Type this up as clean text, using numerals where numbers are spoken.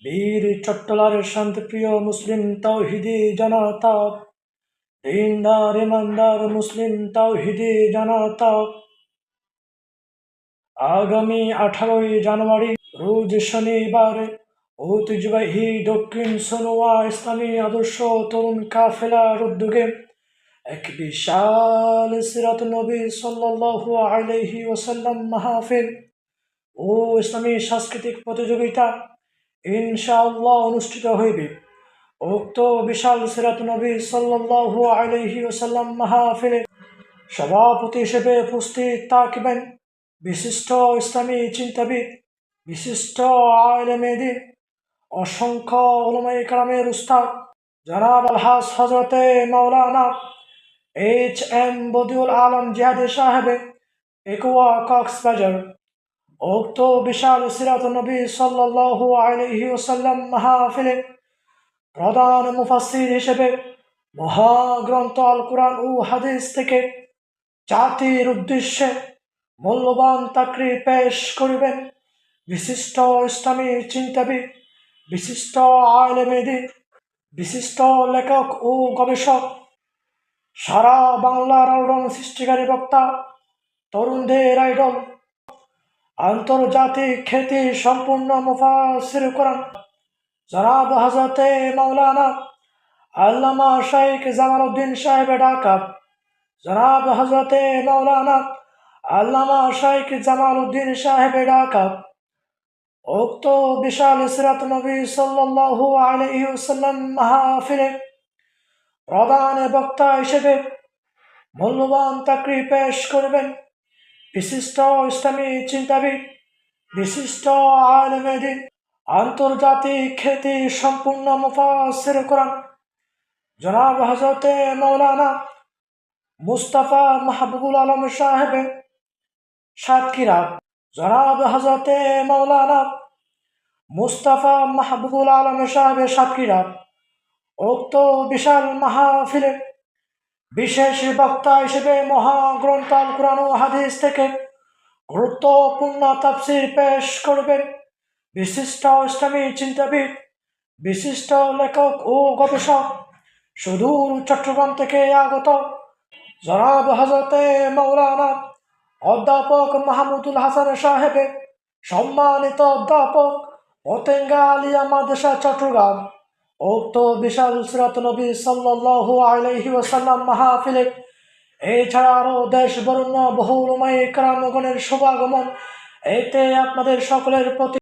বীর চট্টলার শান্তিপ্রিয় মুসলিম তাওহিদি জনতা, দিনদার ইমানদার মুসলিম তাওহিদি জনতা, আগামী 18ই জানুয়ারি রোজ শনিবার ঐতিহ্যবাহী দক্ষিণ সনোয়া ইসলামী আদর্শ তরুণ কাফেলার উদ্যোগে এক বিশাল সিরাত নবী সাল্লাল্লাহু আলাইহি ওয়াসাল্লাম মাহফিল ও ইসলামী সাংস্কৃতিক প্রতিযোগিতা ইনশাআল্লাহ অনুষ্ঠিত হইবে। উক্ত বিশাল সিরাত নবী সাল্লাল্লাহু আলাইহি ওয়াসাল্লাম মাহফিলে সভাপতি হিসেবে উপস্থিত থাকবেন বিশিষ্ট ইসলামী চিন্তাবিদ, বিশিষ্ট আলেমে দ্বীন, অসংখ্য উলামায়ে কেরামের উস্তাদ জনাব আলহাজ হযরতে মাওলানা HM বদিউল আলম জিহাদি সাহেবে একুয়া কক্সবাজার। উক্ত বিশাল সিরাত নবী সাল্লাল্লাহু আলাইহি ওয়াসাল্লাম মাহফিলে প্রধান মুফাসসির হিসেবে মহাগ্রন্থ আল কুরআন ও হাদিস থেকে জাতির উদ্দেশ্যে মূল্যবান তাকরীর পেশ করিবেন বিশিষ্ট ইসলামী চিন্তাবিদ, বিশিষ্ট আলেমে দ্বীন, বিশিষ্ট লেখক ও গবেষক, সারা বাংলার আলোড়ন সৃষ্টিকারী বক্তা, তরুণদের আইডল, আন্তর্জাতিক খ্যাতি সম্পূর্ণ মুফাসসির কোরআন জনাব হযরতে মাওলানা আল্লামা শাইখ জামাল উদ্দিন সাহেব ঢাকা, জনাব হযরতে মাওলানা আল্লামা শাইখ জামাল উদ্দিন সাহেব ঢাকা। উক্ত বিশাল সিরাত নবী সাল্লাল্লাহু আলাইহি ওয়াসাল্লাম মাহফিলে প্রধান বক্তা হিসেবে মূল্যবান তাকরীর পেশ করবেন বিশিষ্ট ইসলামী চিন্তাবিদ, বিশিষ্ট আলেমে দ্বীন, আন্তর্জাতিক খ্যাতি সম্পূর্ণ মুফাসসির কোরআন জনাব হযরতে মাওলানা মুস্তাফা মাহবুবুল আলম সাহেব সাতক্ষীরা, জনাব হযরতে মাওলানা মুস্তাফা মাহবুবুল আলম সাহেব সাতক্ষীরা। উক্ত বিশাল মাহফিলে বিশেষ বক্তা হিসেবে মহাগ্রন্থ আল কুরআন ও হাদিস থেকে গুরুত্বপূর্ণ তাফসীর পেশ করবেন বিশিষ্ট ইসলামী চিন্তাবিদ, বিশিষ্ট লেখক ও গবেষক, সুদূর চট্টগ্রাম থেকে আগত জনাব হযরতে মাওলানা অধ্যাপক মাহমুদুল হাসান সাহেব, সম্মানিত অধ্যাপক, পতেঙ্গা আলিয়া মাদ্রাসা চট্টগ্রাম। উক্ত বিশাল সিরাত নবী সাল্লাল্লাহু আলাইহি ওয়াসাল্লাম মাহফিলে এছাড়া আরও দেশ বরেণ্য বহু উলামায়ে কেরামগণের শুভাগমন। এতে আপনাদের সকলের প্রতি